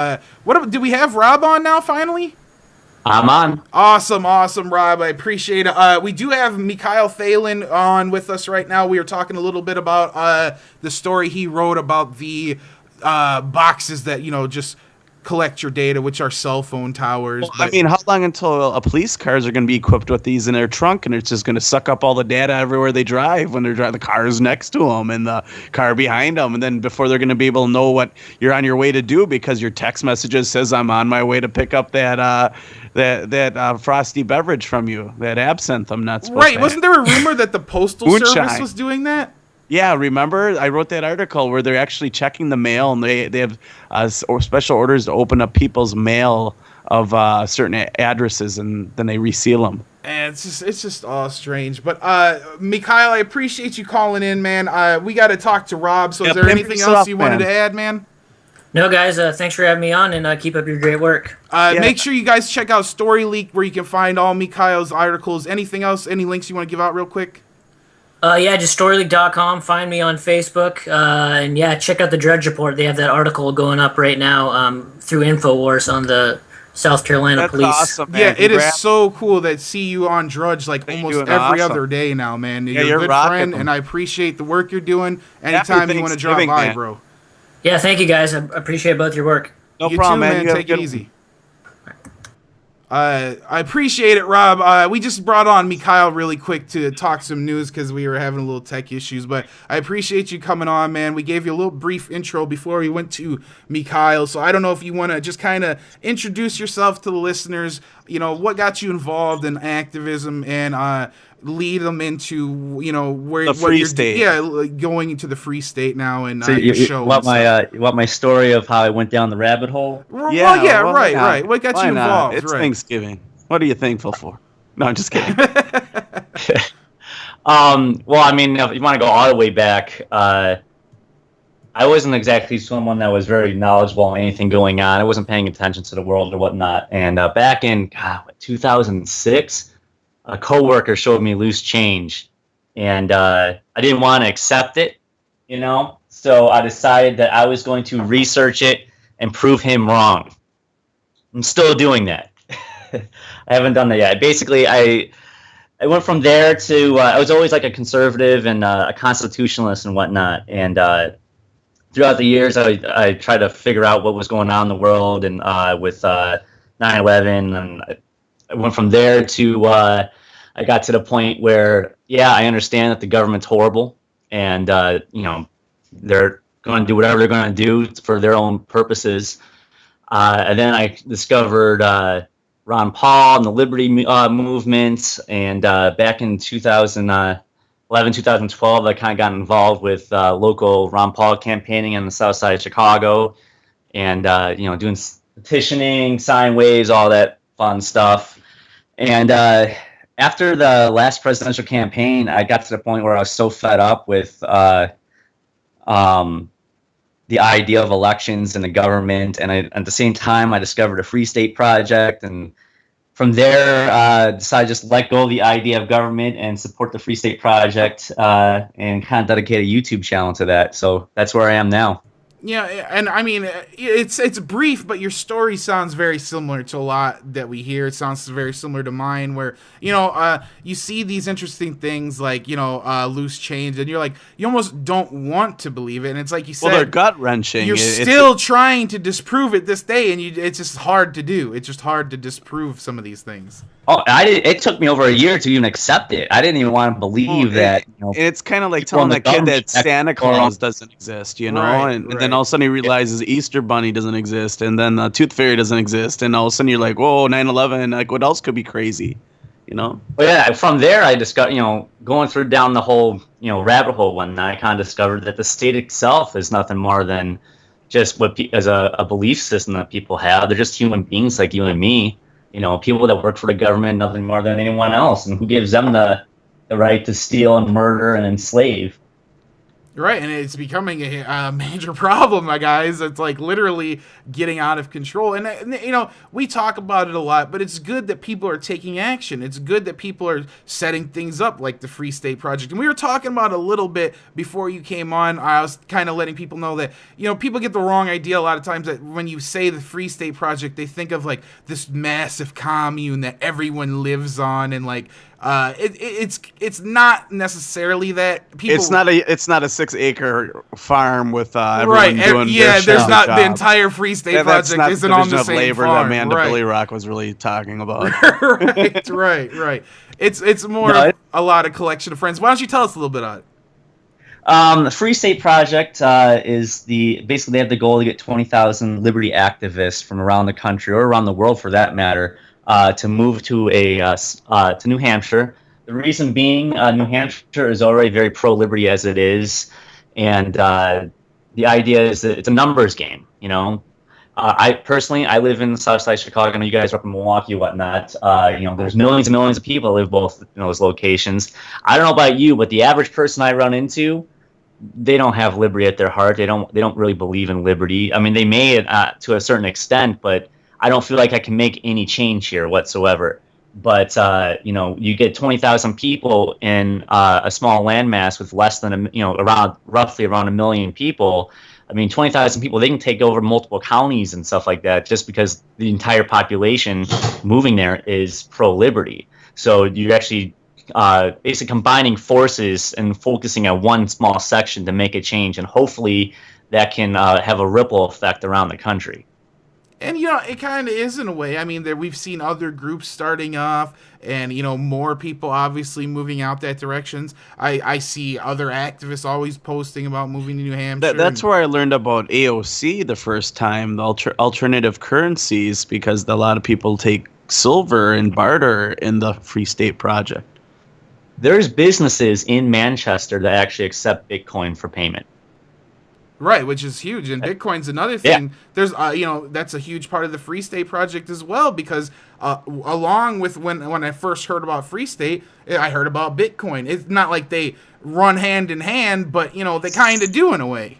Do we have Rob on now? Finally. I'm on. Awesome, Rob. I appreciate it. We do have Mikhail Thalen on with us right now. We are talking a little bit about the story he wrote about the boxes that just collect your data, which are cell phone towers. Well, I mean, how long until police cars are going to be equipped with these in their trunk, and it's just going to suck up all the data everywhere they drive when they're driving the cars next to them and the car behind them, and then before they're going to be able to know what you're on your way to do because your text messages says I'm on my way to pick up that frosty beverage from you, that absinthe I'm not supposed to have. Wasn't there a rumor that the Postal Service was doing that? Yeah, remember? I wrote that article where they're actually checking the mail, and they have special orders to open up people's mail of certain addresses, and then they reseal them. And it's just all strange. But Mikhail, I appreciate you calling in, man. We got to talk to Rob. So is there anything else you wanted to add, man? No, guys. Thanks for having me on, and keep up your great work. Make sure you guys check out Story Leak, where you can find all Mikhail's articles. Anything else? Any links you want to give out real quick? Just storyleak.com. Find me on Facebook. And check out the Drudge Report. They have that article going up right now through InfoWars on the South Carolina police. Awesome, man. Yeah, it is so cool that see you on Drudge like almost every other day now, man. You're a good friend, and I appreciate the work you're doing. Anytime you want to drop by, bro. Yeah, thank you, guys. I appreciate both your work. No problem, man. Take it easy. I appreciate it, Rob. We just brought on Mikhail really quick to talk some news because we were having a little tech issues, but I appreciate you coming on, man. We gave you a little brief intro before we went to Mikhail, so I don't know if you want to just kind of introduce yourself to the listeners, what got you involved in activism and lead them into, where the free state. Going into the free state now and so your show. You want my story of how I went down the rabbit hole? Right. What got you involved? It's Thanksgiving. What are you thankful for? No, I'm just kidding. Well, I mean, if you want to go all the way back, I wasn't exactly someone that was very knowledgeable on anything going on. I wasn't paying attention to the world or whatnot. And back in 2006, a coworker showed me loose change, and I didn't want to accept it, So I decided that I was going to research it and prove him wrong. I'm still doing that. I haven't done that yet. Basically, I went from there to I was always like a conservative and a constitutionalist and whatnot, and throughout the years, I tried to figure out what was going on in the world, and with 9/11, and I went from there to I got to the point where, I understand that the government's horrible, and they're going to do whatever they're going to do for their own purposes. And then I discovered Ron Paul and the Liberty movement, and back in 2011, 2012, I kind of got involved with local Ron Paul campaigning on the south side of Chicago, and doing petitioning, sign waves, all that fun stuff. And after the last presidential campaign, I got to the point where I was so fed up with the idea of elections and the government, and at the same time, I discovered a Free State Project, and from there, decided to just let go of the idea of government and support the Free State Project, and kind of dedicate a YouTube channel to that. So that's where I am now. Yeah, and I mean, it's brief, but your story sounds very similar to a lot that we hear. It sounds very similar to mine, where, you see these interesting things like, loose change, and you're like, you almost don't want to believe it. And it's like you said, well, they're gut-wrenching. You're still trying to disprove it this day, and it's just hard to do. It's just hard to disprove some of these things. Oh, it took me over a year to even accept it. I didn't even want to believe that. It's kind of like telling that kid that Santa Claus doesn't exist, and then all of a sudden he realizes the Easter Bunny doesn't exist, and then the Tooth Fairy doesn't exist, and all of a sudden you're like, whoa, 9/11, like what else could be crazy, Well, yeah, from there I discovered, going through down the whole, rabbit hole one night, I kind of discovered that the state itself is nothing more than just as a belief system that people have. They're just human beings like you and me. People that work for the government, nothing more than anyone else. And who gives them the right to steal and murder and enslave? Right, and it's becoming a major problem, my guys. It's like literally getting out of control. And, you know, we talk about it a lot, but it's good that people are taking action. It's good that people are setting things up like the Free State Project. And we were talking about it a little bit before you came on. I was kind of letting people know that, you know, people get the wrong idea a lot of times that when you say the Free State Project, they think of like this massive commune that everyone lives on, and like it's not necessarily that. People, it's not a 6-acre farm with everyone doing yeah. their There's not job. the entire Free State Project isn't on the of same labor farm. that Amanda Right. Billy Rock was really talking about. right. It's more of a lot of collection of friends. Why don't you tell us a little bit on it? The Free State Project is basically they have the goal to get 20,000 liberty activists from around the country or around the world, for that matter, to move to to New Hampshire. The reason being, New Hampshire is already very pro-liberty as it is, and the idea is that it's a numbers game. You know, I personally live in South Side Chicago. I know you guys are up in Milwaukee, whatnot. You know, there's millions and millions of people that live both in those locations. I don't know about you, but the average person I run into, they don't have liberty at their heart. They don't really believe in liberty. I mean, they may to a certain extent, but I don't feel like I can make any change here whatsoever. But you know, you get 20,000 people in a small landmass with less than roughly around 1 million people. I mean, 20,000 people, they can take over multiple counties and stuff like that just because the entire population moving there is pro-liberty. So you're actually basically combining forces and focusing on one small section to make a change, and hopefully that can have a ripple effect around the country. And, you know, it kind of is in a way. I mean, we've seen other groups starting off and, you know, more people obviously moving out that directions. I see other activists always posting about moving to New Hampshire. That's where I learned about AOC the first time, the alternative currencies, because a lot of people take silver and barter in the Free State Project. There's businesses in Manchester that actually accept Bitcoin for payment. Right, which is huge. And Bitcoin's another thing. Yeah. There's, you know, that's a huge part of the Free State Project as well, because along with when I first heard about Free State, I heard about Bitcoin. It's not like they run hand in hand, but, you know, they kind of do in a way.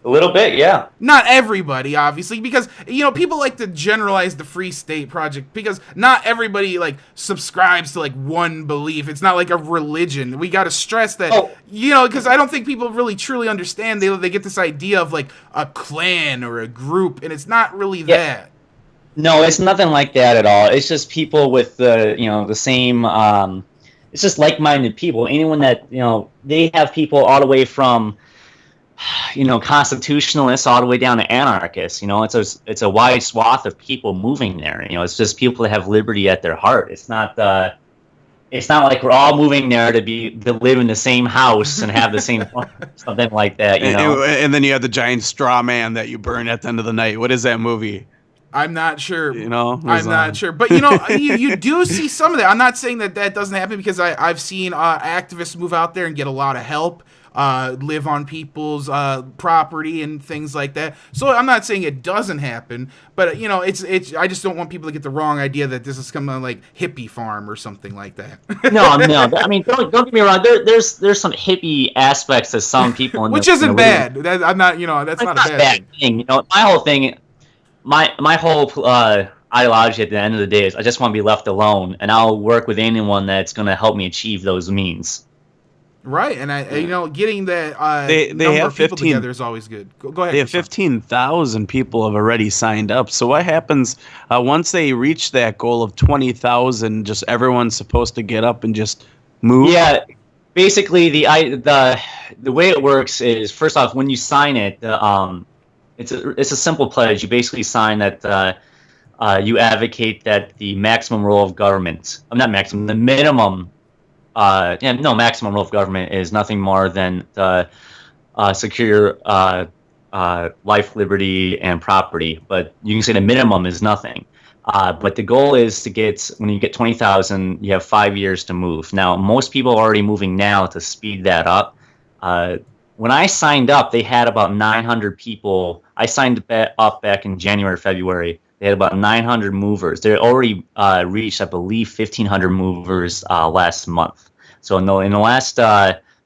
A little bit, yeah. Not everybody, obviously, because, you know, people like to generalize the Free State Project because not everybody, like, subscribes to, like, one belief. It's not like a religion. We got to stress that, you know, because I don't think people really truly understand. They get this idea of, like, a clan or a group, and it's not really that. No, it's nothing like that at all. It's just people with the same, it's just like-minded people. Anyone that, you know, they have people all the way from, you know, constitutionalists all the way down to anarchists. You know, it's a wide swath of people moving there. You know, it's just people that have liberty at their heart. It's not like we're all moving there to live in the same house and have the same something like that. You know, and then you have the giant straw man that you burn at the end of the night. What is that movie? I'm not sure. You know, I'm not sure. But, you know, you do see some of that. I'm not saying that doesn't happen, because I've seen activists move out there and get a lot of help. Live on people's property and things like that. So I'm not saying it doesn't happen, but, you know, it's. I just don't want people to get the wrong idea that this is coming like hippie farm or something like that. No. I mean, don't get me wrong. There's some hippie aspects to some people, which isn't bad. I'm not. You know, that's not a bad thing. You know, my whole thing, my whole ideology at the end of the day is I just want to be left alone, and I'll work with anyone that's going to help me achieve those means. Right, and you know, getting that they number have of people 15 together is always good. Go ahead. They have 15,000 people have already signed up. So what happens once they reach that goal of 20,000? Just everyone's supposed to get up and just move. Yeah, basically the way it works is, first off, when you sign it, it's a simple pledge. You basically sign that you advocate that the maximum role of government, not maximum, the minimum. Maximum role of government is nothing more than secure life, liberty, and property. But you can say the minimum is nothing. But the goal is when you get 20,000, you have 5 years to move. Now, most people are already moving now to speed that up. When I signed up, they had about 900 people. I signed up back in January, February. They had about 900 movers. They already reached, I believe, 1,500 movers last month. So in the last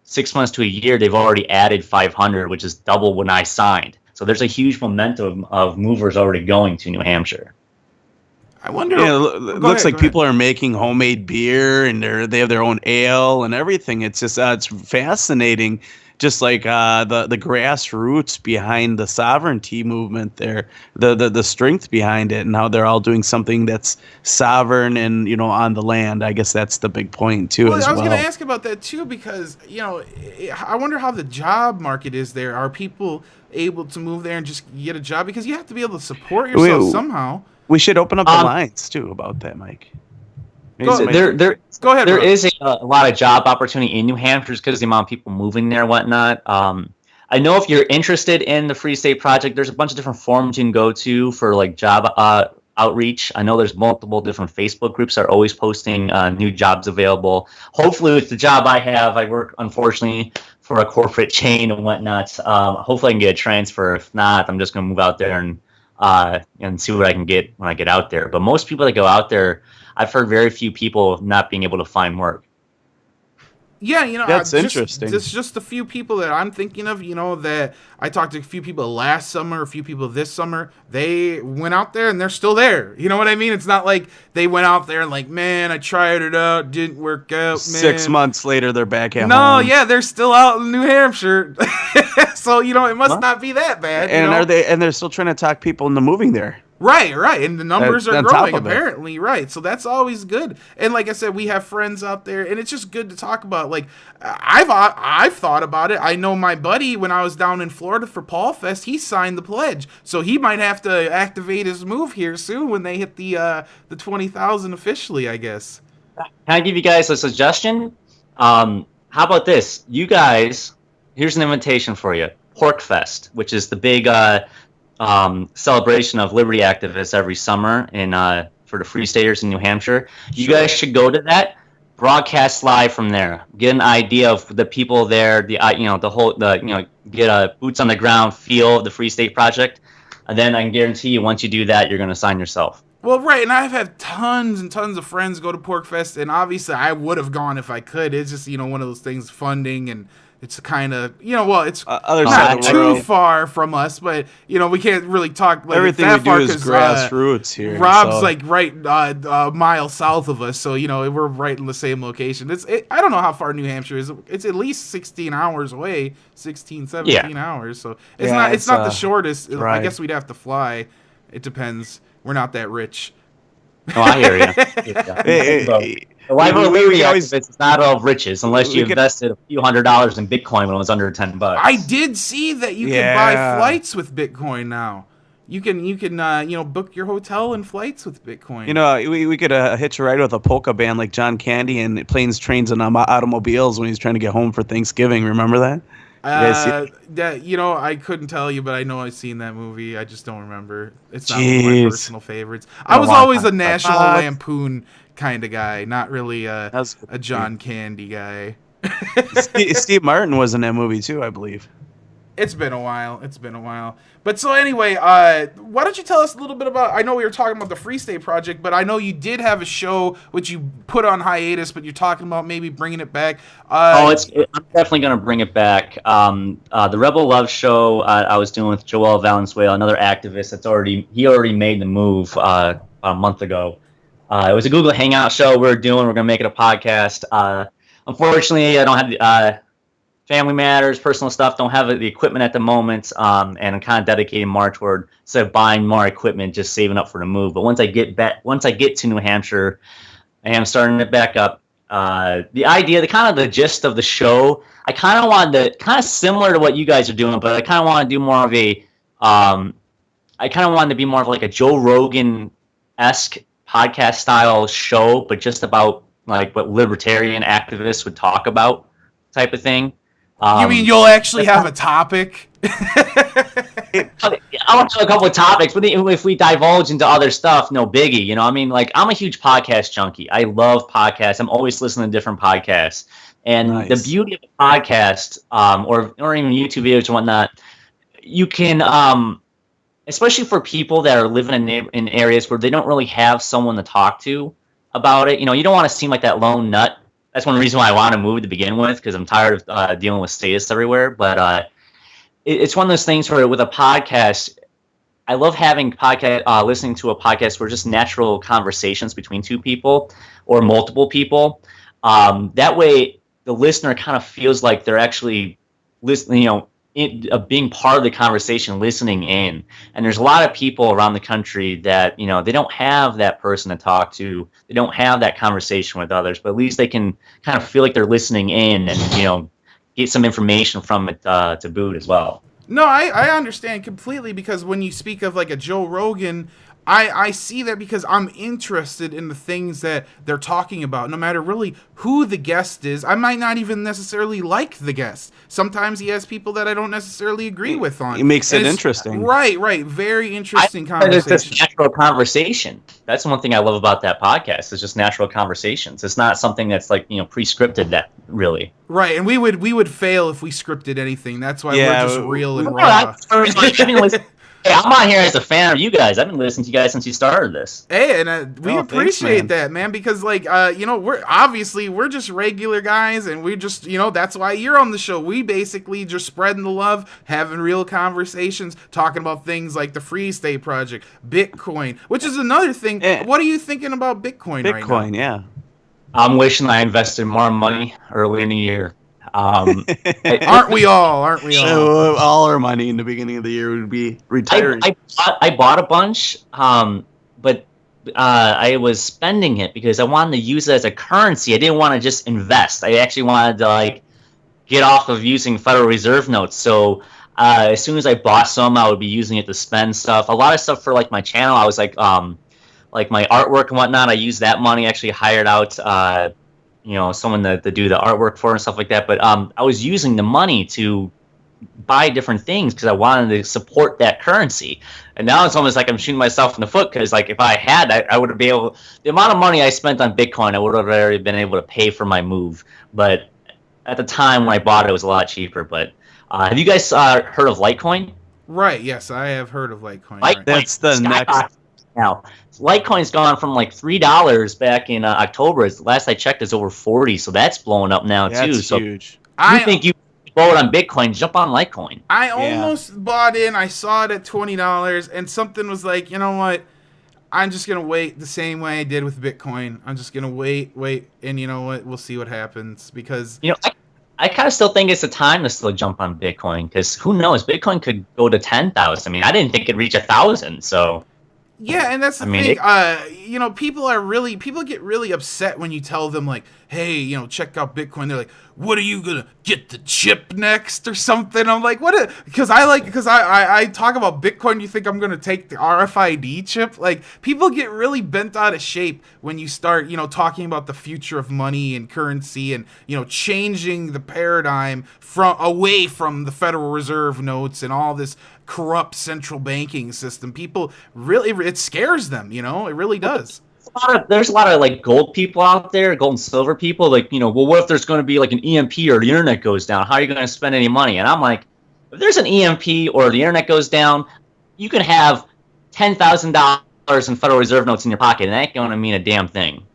6 months to a year, they've already added 500, which is double when I signed. So there's a huge momentum of movers already going to New Hampshire. I wonder. Yeah, it looks like people are making homemade beer, and they have their own ale and everything. It's just it's fascinating, just like the grassroots behind the sovereignty movement there, the strength behind it, and how they're all doing something that's sovereign and on the land. I guess that's the big point too. I was going to ask about that too, because I wonder how the job market is there. Are people able to move there and just get a job? Because you have to be able to support yourself somehow. We should open up the lines too about that, Mike. Go ahead. There is a lot of job opportunity in New Hampshire because the amount of people moving there and whatnot. I know if you're interested in the Free State Project, there's a bunch of different forums you can go to for like job outreach. I know there's multiple different Facebook groups that are always posting new jobs available. Hopefully, with the job I have, I work unfortunately for a corporate chain and whatnot. Hopefully, I can get a transfer. If not, I'm just going to move out there and see what I can get when I get out there. But most people that go out there, I've heard very few people not being able to find work. Yeah, that's interesting. There's just a few people that I'm thinking of, that I talked to a few people last summer, a few people this summer. They went out there and they're still there. You know what I mean? It's not like they went out there and like, man, I tried it out, didn't work out, man. 6 months later, they're back at home. No, yeah, they're still out in New Hampshire. So, it must not be that bad. And they're still trying to talk people into moving there. Right, and the numbers are growing apparently, right? So that's always good. And like I said, we have friends out there, and it's just good to talk about. Like I've thought about it. I know my buddy when I was down in Florida for Paul Fest, he signed the pledge, so he might have to activate his move here soon when they hit the 20,000 officially, I guess. Can I give you guys a suggestion? How about this? You guys, here's an invitation for you. Pork Fest, which is the big celebration of liberty activists every summer for the Free Staters in New Hampshire. You guys should go to that, broadcast live from there, get an idea of the people there, get a boots on the ground feel of the Free State Project, and then I can guarantee you once you do that, you're going to sign yourself. Well, right, and I've had tons and tons of friends go to Pork Fest, and obviously I would have gone if I could. It's just, one of those things, funding, and it's kind of, it's not too far from us, but, we can't really talk like everything that we far do is grassroots here. Rob's like right a mile south of us, so, we're right in the same location. I don't know how far New Hampshire is. It's at least 16 hours away, 17 hours, so it's not the shortest. Right. I guess we'd have to fly. It depends. We're not that rich. Oh, I hear you. The life of a liberty activist is not all riches unless you invested a few $100s in Bitcoin when it was under $10. I did see that you can buy flights with Bitcoin now. You can book your hotel and flights with Bitcoin. We could hitch a ride with a polka band like John Candy and planes, trains, and automobiles when he's trying to get home for Thanksgiving. Remember that? I couldn't tell you, but I know I've seen that movie. I just don't remember. It's not one of my personal favorites. I was always a National Lampoon kind of guy, not really a John Candy guy. Steve Martin was in that movie too, I believe. It's been a while. But so anyway, why don't you tell us a little bit about, I know we were talking about the Free State Project, but I know you did have a show which you put on hiatus, but you're talking about maybe bringing it back. I'm definitely going to bring it back. The Rebel Love show I was doing with Joel Valenzuela, another activist he already made the move a month ago. It was a Google Hangout show we're going to make it a podcast. Unfortunately, I don't have family matters, personal stuff, don't have the equipment at the moment, and I'm kind of dedicating more toward, instead of buying more equipment, just saving up for the move. But once I get to New Hampshire, I am starting it back up. The idea, the gist of the show, I kind of wanted to, kind of similar to what you guys are doing, but I kind of want to do more of I kind of wanted to be more of like a Joe Rogan-esque podcast style show, but just about like what libertarian activists would talk about type of thing. You mean you'll actually have a topic? I want to have a couple of topics, but if we divulge into other stuff, no biggie. I'm a huge podcast junkie. I love podcasts. I'm always listening to different podcasts. And the beauty of a podcast, or even YouTube videos and whatnot, you can, especially for people that are living in areas where they don't really have someone to talk to about it. You don't want to seem like that lone nut that's one reason why I want to move to begin with, because I'm tired of dealing with statists everywhere. But it's one of those things where with a podcast, I love having listening to a podcast where just natural conversations between two people or multiple people. That way, the listener kind of feels like they're actually listening, being part of the conversation, listening in. And there's a lot of people around the country that, they don't have that person to talk to. They don't have that conversation with others, but at least they can kind of feel like they're listening in and, get some information from it to boot as well. No, I understand completely, because when you speak of like a Joe Rogan, I see that because I'm interested in the things that they're talking about, no matter really who the guest is. I might not even necessarily like the guest. Sometimes he has people that I don't necessarily agree with on. It makes it interesting. Right. Very interesting conversation. It's just natural conversation. That's one thing I love about that podcast. It's just natural conversations. It's not something that's like, pre-scripted that really. Right, and we would fail if we scripted anything. That's why we're just real and raw. Hey, I'm on here as a fan of you guys. I've been listening to you guys since you started this. Hey, and we appreciate that, man, because we're just regular guys, and we just, that's why you're on the show. We basically just spreading the love, having real conversations, talking about things like the Free State Project, Bitcoin, which is another thing. What are you thinking about Bitcoin right now? Bitcoin, yeah. I'm wishing I invested more money early in the year. Aren't we all? So all our money in the beginning of the year would be retiring. I bought a bunch, but I was spending it because I wanted to use it as a currency. I didn't want to just invest. I actually wanted to get off of using Federal Reserve notes. So as soon as I bought some, I would be using it to spend stuff. A lot of stuff for my channel. I was like my artwork and whatnot. I used that money. Actually hired out someone to do the artwork for and stuff like that. But I was using the money to buy different things because I wanted to support that currency. And now it's almost like I'm shooting myself in the foot, because if I had, I would have been able. The amount of money I spent on Bitcoin, I would have already been able to pay for my move. But at the time when I bought it, it was a lot cheaper. But have you guys heard of Litecoin? Right. Yes, I have heard of Litecoin. Litecoin, that's the next. Now, Litecoin's gone from $3 back in October. Last I checked, it's over 40, so that's blowing up now too. That's so huge. You think you vote on Bitcoin? Jump on Litecoin. I almost bought in. I saw it at $20, and something was like, you know what? I'm just gonna wait the same way I did with Bitcoin. I'm just gonna wait, and you know what? We'll see what happens, because I kind of still think it's a time to still jump on Bitcoin, because who knows? Bitcoin could go to 10,000. I mean, I didn't think it'd reach 1,000. So. Yeah, and that's the thing. People get really upset when you tell them hey, check out Bitcoin. They're like, what are you gonna get the chip next or something? I'm like, what? Because I talk about Bitcoin. You think I'm gonna take the RFID chip? People get really bent out of shape when you start, talking about the future of money and currency and changing the paradigm away from the Federal Reserve notes and all this corrupt central banking system. People really, it scares them, it really does. There's a lot of gold people out there, gold and silver people, well, what if there's going to be an EMP or the internet goes down? How are you going to spend any money? And I'm like, if there's an EMP or the internet goes down, you can have $10,000 in Federal Reserve notes in your pocket, and that ain't going to mean a damn thing.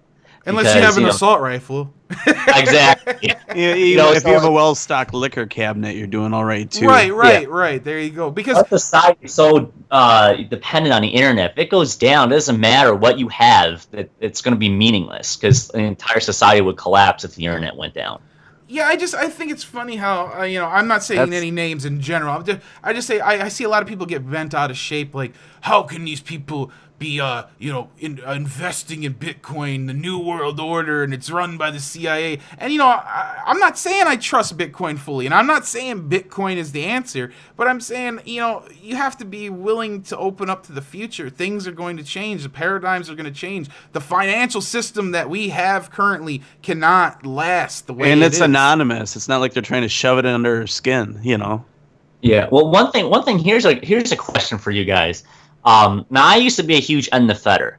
Unless you have an assault rifle. Exactly. If you have a well-stocked liquor cabinet, you're doing all right too. Right. There you go. Because society is so dependent on the internet. If it goes down, it doesn't matter what you have. It's going to be meaningless, because the entire society would collapse if the internet went down. Yeah, I think it's funny how I'm not saying any names in general. I just say I see a lot of people get bent out of shape. How can these people be investing in Bitcoin, the New World Order, and it's run by the CIA? And I'm not saying I trust Bitcoin fully, and I'm not saying Bitcoin is the answer, but I'm saying you have to be willing to open up to the future. Things are going to change. The paradigms are going to change. The financial system that we have currently cannot last the way it is. And it's anonymous. It's not like they're trying to shove it under our skin, Yeah. Well, one thing. Here's a question for you guys. Now, I used to be a huge end the Feder,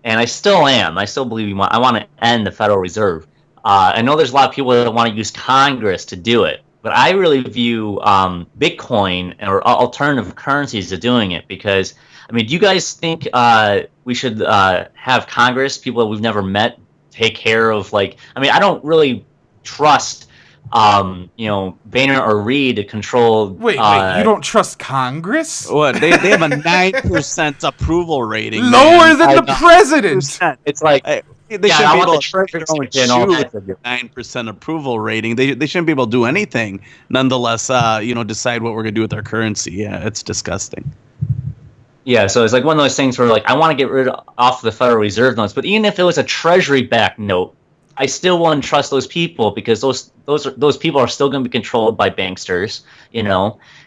and I still am. I still believe I want to end the Federal Reserve. I know there's a lot of people that want to use Congress to do it, but I really view Bitcoin or alternative currencies to doing it, because, do you guys think we should have Congress, people that we've never met, take care of, like, I mean, I don't really trust, Boehner or Reed to control. Wait, you don't trust Congress? What they have a 9% approval rating. Lower than the president. It's like, they yeah, shouldn't I be want able the Treasury to to and all that. 9% approval rating. They shouldn't be able to do anything. Nonetheless, decide what we're gonna do with our currency. Yeah, it's disgusting. Yeah, so it's like one of those things where, like, I want to get rid of off the Federal Reserve notes, but even if it was a Treasury-backed note, I still wouldn't trust those people, because those people are still going to be controlled by banksters.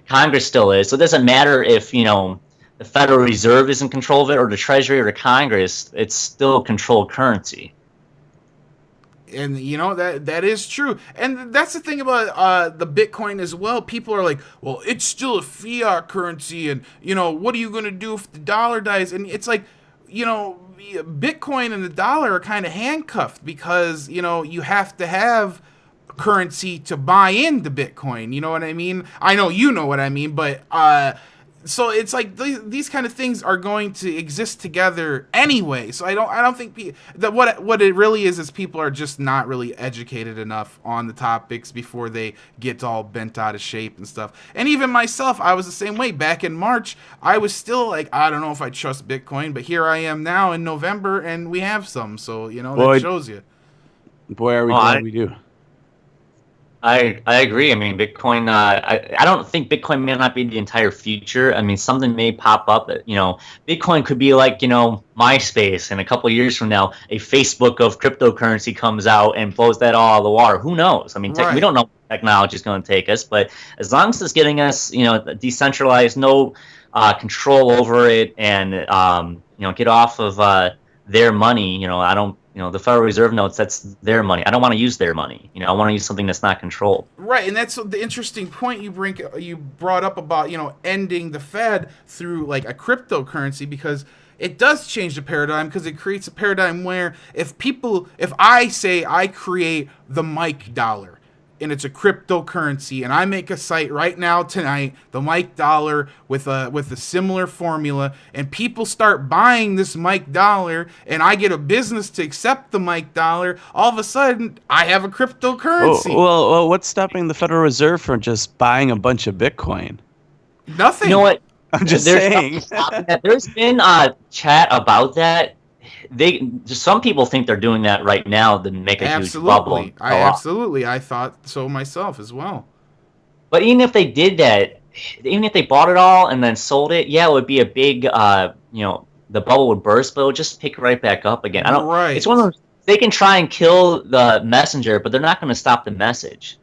Congress still is. So it doesn't matter if the Federal Reserve is in control of it, or the Treasury, or the Congress. It's still controlled currency. And that is true. And that's the thing about the Bitcoin as well. People are like, well, it's still a fiat currency, and what are you going to do if the dollar dies? And it's like, Bitcoin and the dollar are kind of handcuffed, because you have to have currency to buy into Bitcoin. You know what I mean? I know you know what I mean, but so it's like these kind of things are going to exist together anyway. So I don't think that what it really is people are just not really educated enough on the topics before they get all bent out of shape and stuff. And even myself, I was the same way. Back in March, I was still like, I don't know if I trust Bitcoin, but here I am now in November, and we have some. So that shows you. Boy, are we glad we do. I agree. I mean, Bitcoin, I don't think Bitcoin may not be the entire future. I mean, something may pop up that, Bitcoin could be like, MySpace, and a couple of years from now, a Facebook of cryptocurrency comes out and blows that all out of the water. Who knows? I mean, we don't know where technology is going to take us, but as long as it's getting us, decentralized, no control over it, and, get off of their money, I don't, the Federal Reserve notes, that's their money. I don't want to use their money. I want to use something that's not controlled. Right, and that's the interesting point you brought up about, ending the Fed through like a cryptocurrency, because it does change the paradigm, because it creates a paradigm where if I say I create the Mike dollar, and it's a cryptocurrency, and I make a site right now tonight, the Mike dollar, with a similar formula, and people start buying this Mike dollar, and I get a business to accept the Mike dollar, all of a sudden I have a cryptocurrency. Well, what's stopping the Federal Reserve from just buying a bunch of Bitcoin? Nothing. You know what? I'm just saying. There's been chat about that. Some people think they're doing that right now to make a huge bubble. Absolutely. I thought so myself as well. But even if they did that, even if they bought it all and then sold it, yeah, it would be a big, the bubble would burst, but it would just pick right back up again. Right. It's one of those, they can try and kill the messenger, but they're not going to stop the message.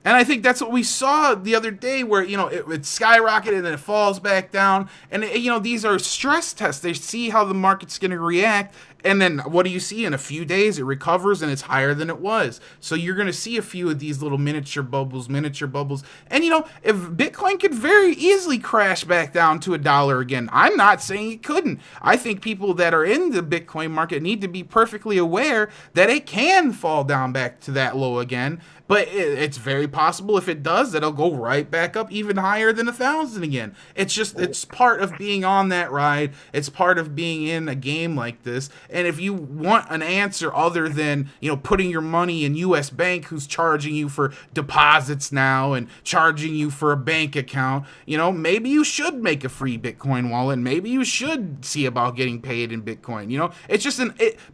And I think that's what we saw the other day, where it skyrocketed and then it falls back down. And these are stress tests. They see how the market's going to react, and then what do you see? In a few days, it recovers and it's higher than it was. So you're going to see a few of these little miniature bubbles. And if Bitcoin could very easily crash back down to $1 again, I'm not saying it couldn't. I think people that are in the Bitcoin market need to be perfectly aware that it can fall down back to that low again. But it's very possible, if it does, that it'll go right back up even higher than 1,000 again. It's part of being on that ride. It's part of being in a game like this. And if you want an answer other than, putting your money in U.S. Bank, who's charging you for deposits now and charging you for a bank account, maybe you should make a free Bitcoin wallet. Maybe you should see about getting paid in Bitcoin. It's just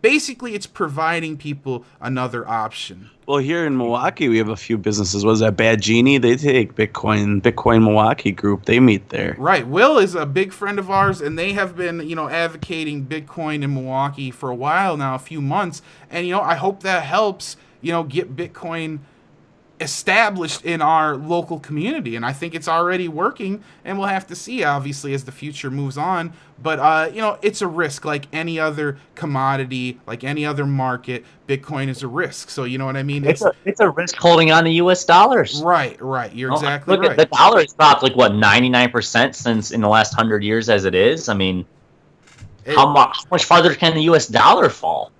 basically it's providing people another option. Well, here in Milwaukee, we have a few businesses. What is that, Bad Genie? They take Bitcoin Milwaukee group. They meet there. Right. Will is a big friend of ours, and they have been, advocating Bitcoin in Milwaukee for a while now, a few months. And, I hope that helps, get Bitcoin established in our local community. And I think it's already working, and we'll have to see, obviously, as the future moves on. But, it's a risk like any other commodity, like any other market. Bitcoin is a risk. So, you know what I mean? It's a risk holding on to U.S. dollars. Right. You're exactly right. Look, the dollar has dropped 99% since in the last 100 years as it is. I mean, how much farther can the U.S. dollar fall?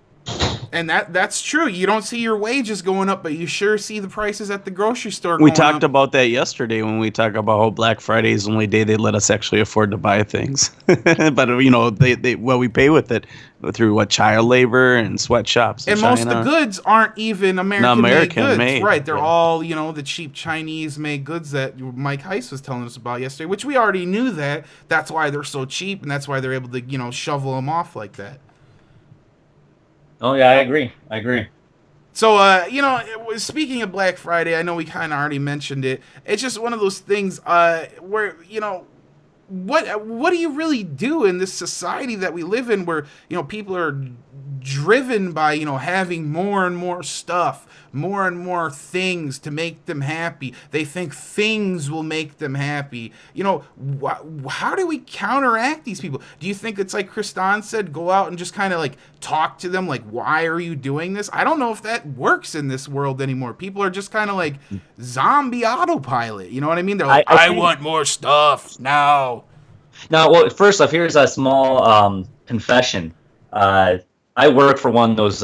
And that's true. You don't see your wages going up, but you sure see the prices at the grocery store We going talked up. about that yesterday when we talked about how Black Friday is the only day they let us actually afford to buy things. But we pay with it through child labor and sweatshops in And most of China. the goods aren't even American-made American goods. made, Right. They're yeah. all, the cheap Chinese-made goods that Mike Heiss was telling us about yesterday, which we already knew that. That's why they're so cheap, and that's why they're able to, shovel them off like that. Oh yeah, I agree. So, speaking of Black Friday, I know we kind of already mentioned it. It's just one of those things where, what do you really do in this society that we live in where, people are driven by, having more and more stuff, more and more things to make them happy. They think things will make them happy. How do we counteract these people? Do you think it's like Kristan said, go out and just kind of like talk to them? Like, why are you doing this? I don't know if that works in this world anymore. People are just kind of like zombie autopilot. You know what I mean? They're like, I want more stuff now. Now, well, first off, here's a small confession. I work for one of those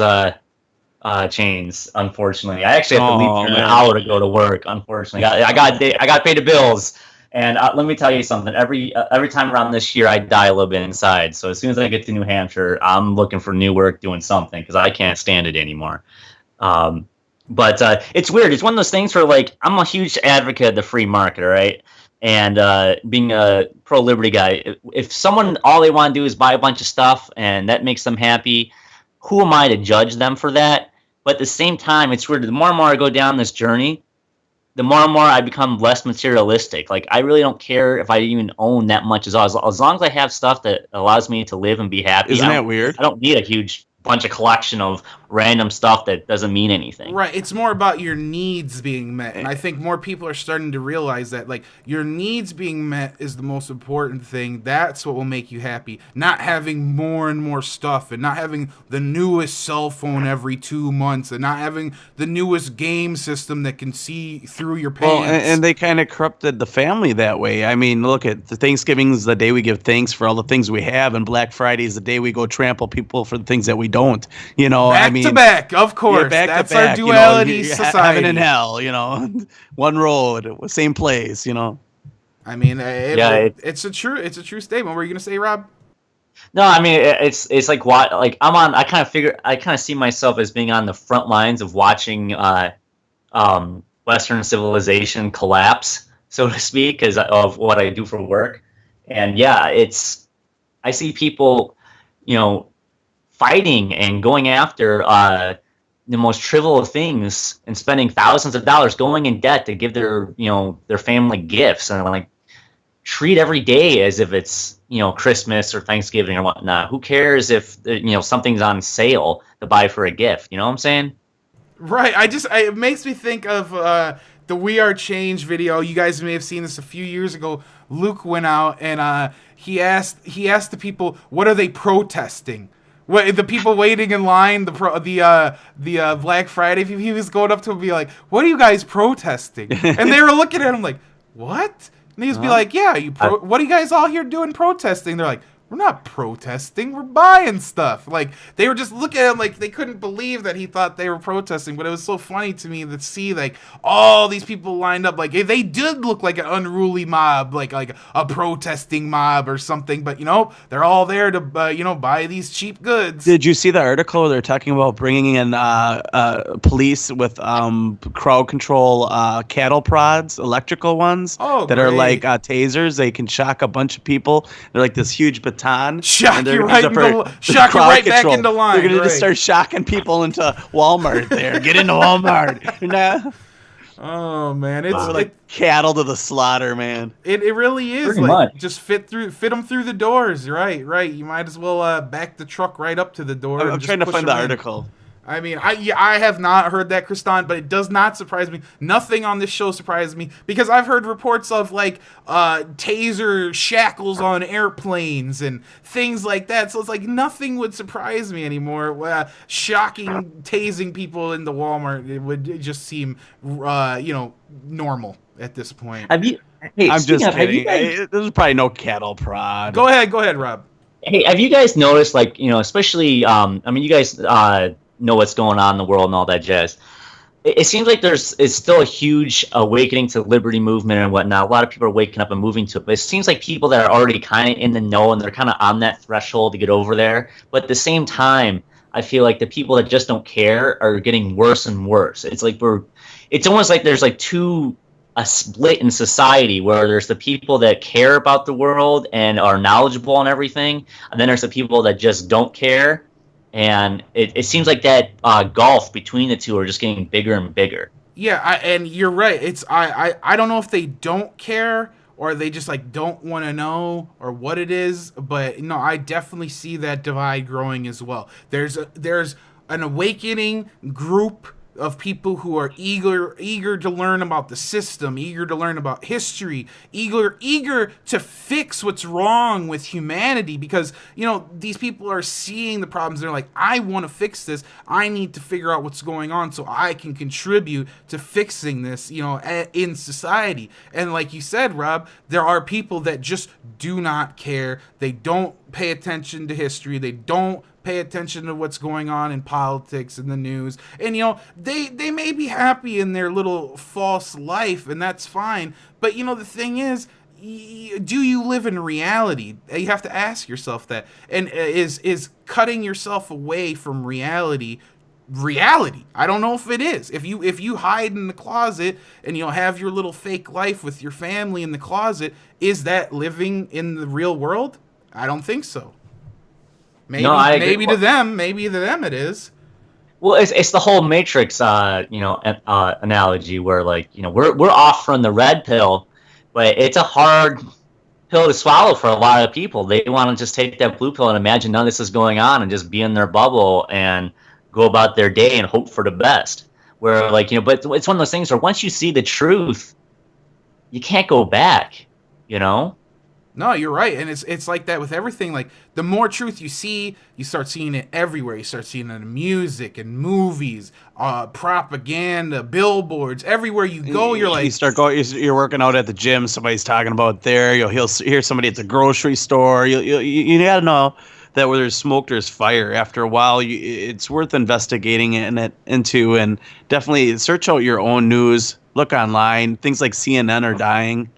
chains. Unfortunately, I actually have to leave an hour to go to work. Unfortunately, I got to pay the bills. And let me tell you something. Every time around this year, I die a little bit inside. So as soon as I get to New Hampshire, I'm looking for new work, doing something because I can't stand it anymore. But it's weird. It's one of those things where, like, I'm a huge advocate of the free market, all right? And being a pro-liberty guy, if someone, all they want to do is buy a bunch of stuff and that makes them happy, who am I to judge them for that? But at the same time, it's weird. The more and more I go down this journey, the more and more I become less materialistic. Like, I really don't care if I even own that much as long as I have stuff that allows me to live and be happy. Isn't that weird? I don't need a huge bunch of collection of random stuff that doesn't mean anything. Right. It's more about your needs being met. And I think more people are starting to realize that, like, your needs being met is the most important thing. That's what will make you happy. Not having more and more stuff and not having the newest cell phone every 2 months and not having the newest game system that can see through your pants. Well, and they kind of corrupted the family that way. I mean, look at the Thanksgiving is the day we give thanks for all the things we have, and Black Friday is the day we go trample people for the things that we don't. Back to back, of course. Yeah, that's our duality society. Heaven and hell, one road, same place, I mean, it's a true statement. What were you gonna say, Rob? No, I mean it's like what, like I kind of see myself as being on the front lines of watching Western civilization collapse, so to speak, because of what I do for work. And yeah, I see people, fighting and going after the most trivial of things and spending thousands of dollars, going in debt to give their family gifts, and like treat every day as if it's Christmas or Thanksgiving or whatnot. Who cares if something's on sale to buy for a gift? You know what I'm saying? Right. It makes me think of the We Are Change video. You guys may have seen this a few years ago. Luke went out and he asked the people, what are they protesting? What, the people waiting in line, the Black Friday, he was going up to him and be like, what are you guys protesting? And they were looking at him like, what? And he was be like, yeah, what are you guys all here doing protesting? They're like, we're not protesting, we're buying stuff. Like, they were just looking at him like they couldn't believe that he thought they were protesting. But it was so funny to me to see, like, all these people lined up. Like, they did look like an unruly mob, like a protesting mob or something. But, they're all there to, buy these cheap goods. Did you see the article where they're talking about bringing in police with crowd control cattle prods, electrical ones, that are like tasers? They can shock a bunch of people. They're like this huge baton. Shock you right back into line. They're going to just start shocking people into Walmart there. Get into Walmart. Oh, man. It's like cattle to the slaughter, man. It really is. Pretty like much. Just fit them through the doors. Right. You might as well back the truck right up to the door. I'm trying to find the article. I mean, I have not heard that, Kristan, but it does not surprise me. Nothing on this show surprises me because I've heard reports of like taser shackles on airplanes and things like that. So it's like nothing would surprise me anymore. Shocking tasing people in the Walmart, it would just seem normal at this point. I'm just kidding. There's probably no cattle prod. Go ahead, Rob. Hey, have you guys noticed, like, especially, you guys know what's going on in the world and all that jazz. It seems like it's still a huge awakening to the liberty movement and whatnot. A lot of people are waking up and moving to it, but it seems like people that are already kind of in the know and they're kind of on that threshold to get over there. But at the same time, I feel like the people that just don't care are getting worse and worse. It's almost like there's like a split in society where there's the people that care about the world and are knowledgeable on everything, and then there's the people that just don't care. And it seems like that gulf between the two are just getting bigger and bigger. Yeah, and you're right. It's I don't know if they don't care or they just like don't want to know or what it is, but no, I definitely see that divide growing as well. There's an awakening group of people who are eager to learn about the system, eager to learn about history, eager to fix what's wrong with humanity, because these people are seeing the problems. They're like, I want to fix this. I need to figure out what's going on so I can contribute to fixing this, in society. And like you said, Rob, there are people that just do not care. They don't pay attention to history. They don't pay attention to what's going on in politics and the news. And they may be happy in their little false life, and that's fine. But the thing is, do you live in reality? You have to ask yourself that. And is cutting yourself away from reality? I don't know if it is. If you hide in the closet and have your little fake life with your family in the closet, is that living in the real world? I don't think so. Maybe, no, I agree. Maybe to them it is. Well, it's the whole Matrix, analogy where we're off from the red pill, but it's a hard pill to swallow for a lot of people. They want to just take that blue pill and imagine none of this is going on and just be in their bubble and go about their day and hope for the best. Where but it's one of those things where once you see the truth, you can't go back. No, you're right, and it's like that with everything. Like, the more truth you see, you start seeing it everywhere. You start seeing it in music and movies, propaganda, billboards. Everywhere you go, you're like, you're working out at the gym. Somebody's talking about there. You'll hear somebody at the grocery store. You gotta know that where there's smoke, there's fire. After a while, it's worth investigating into, and definitely search out your own news. Look online. Things like CNN are dying.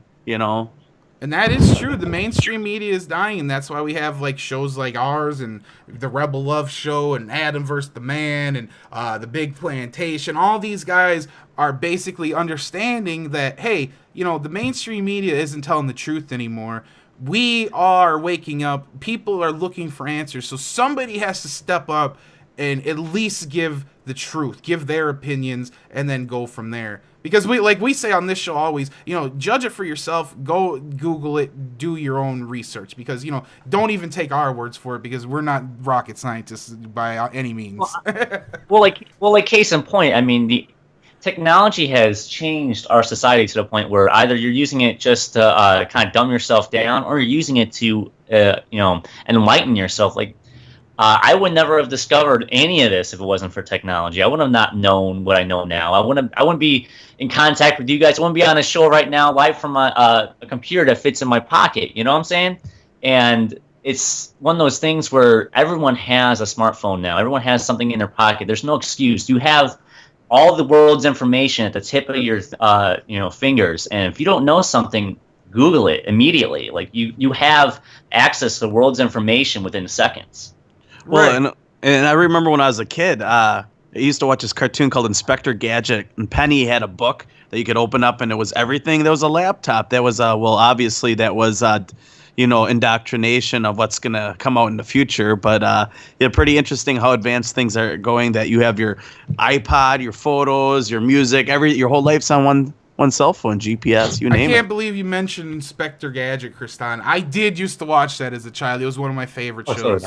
And that is true. The mainstream media is dying, and that's why we have shows like ours and the Rebel Love Show and Adam vs. the Man and the Big Plantation. All these guys are basically understanding that, hey, the mainstream media isn't telling the truth anymore. We are waking up. People are looking for answers. So somebody has to step up and at least give the truth, give their opinions, and then go from there. Because we say on this show always, judge it for yourself. Go Google it. Do your own research. Because, don't even take our words for it, because we're not rocket scientists by any means. Well, case in point, I mean, the technology has changed our society to the point where either you're using it just to kind of dumb yourself down, or you're using it to, enlighten yourself. I would never have discovered any of this if it wasn't for technology. I would have not known what I know now. I wouldn't be in contact with you guys. I wouldn't be on a show right now live from a computer that fits in my pocket. You know what I'm saying? And it's one of those things where everyone has a smartphone now. Everyone has something in their pocket. There's no excuse. You have all the world's information at the tip of your fingers. And if you don't know something, Google it immediately. You have access to the world's information within seconds. Well, right. and I remember when I was a kid, I used to watch this cartoon called Inspector Gadget, and Penny had a book that you could open up, and it was everything. There was a laptop. That was, obviously that was, indoctrination of what's going to come out in the future. But pretty interesting how advanced things are going, that you have your iPod, your photos, your music, your whole life's on one cell phone, GPS, you name it. I can't believe you mentioned Inspector Gadget, Kristan. I did used to watch that as a child. It was one of my favorite shows.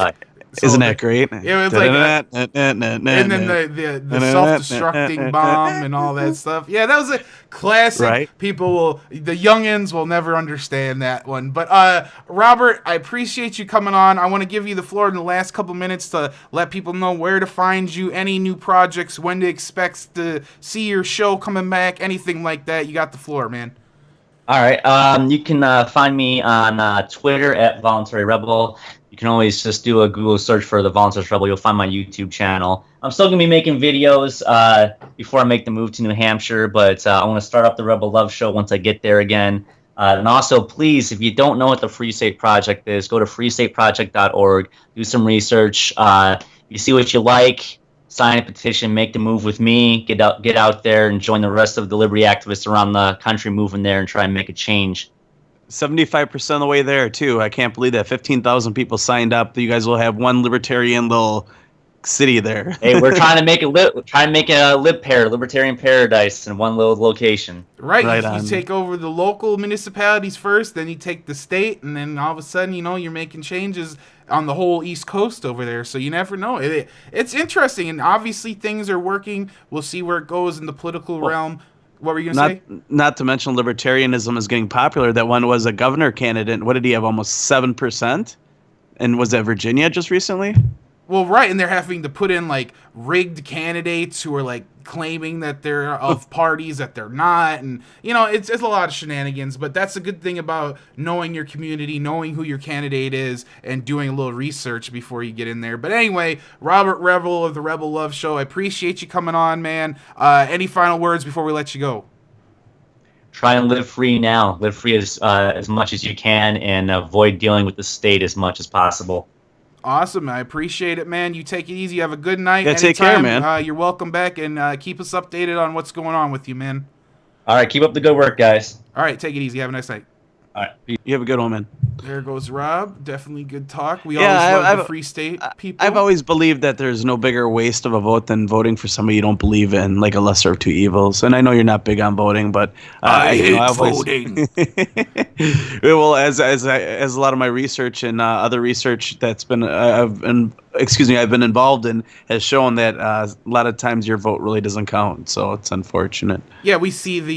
Isn't that great? Yeah, it's and then the self-destructing bomb and all that stuff. Yeah, that was a classic. Right. The youngins will never understand that one. But Robert, I appreciate you coming on. I want to give you the floor in the last couple minutes to let people know where to find you, any new projects, when to expect to see your show coming back, anything like that. You got the floor, man. All right. You can find me on Twitter at Voluntary Rebel. You can always just do a Google search for the Voluntary Rebel. You'll find my YouTube channel. I'm still gonna be making videos before I make the move to New Hampshire, but I want to start up the Rebel Love Show once I get there again. And also, please, if you don't know what the Free State Project is, go to freestateproject.org, do some research. You see what you like, sign a petition, make the move with me, get out there and join the rest of the liberty activists around the country moving there and try and make a change. 75% of the way there too. I can't believe that 15,000 people signed up. You guys will have one libertarian little city there. Hey, we're trying to make a libertarian paradise in one little location. Right, Right you on. take over the local municipalities first, then you take the state, and then all of a sudden, you're making changes on the whole East Coast over there. So you never know. It's interesting, and obviously things are working. We'll see where it goes in the political realm. What were you gonna say? Not to mention libertarianism is getting popular. That one was a governor candidate. What did he have? Almost 7%. And was that Virginia just recently? Well, right, and they're having to put in like rigged candidates who are like claiming that they're of parties that they're not, and it's a lot of shenanigans. But that's a good thing about knowing your community, knowing who your candidate is, and doing a little research before you get in there. But anyway, Robert Rebel of the Rebel Love Show, I appreciate you coming on, man. Any final words before we let you go? Try and live free now. Live free as much as you can, and avoid dealing with the state as much as possible. Awesome. I appreciate it, man. You take it easy. Have a good night. Yeah, take care, man. You're welcome back, and keep us updated on what's going on with you, man. All right, keep up the good work, guys. All right, take it easy. Have a nice night. All right. You have a good one, man. There goes Rob. Definitely good talk. We Yeah, always love I've- the Free State people. I've always believed that there's no bigger waste of a vote than voting for somebody you don't believe in, like a lesser of two evils. And I know you're not big on voting, but I hate I've always- voting. Well, as a lot of my research and other research that's been I've been involved in has shown that a lot of times your vote really doesn't count. So it's unfortunate. Yeah, we see the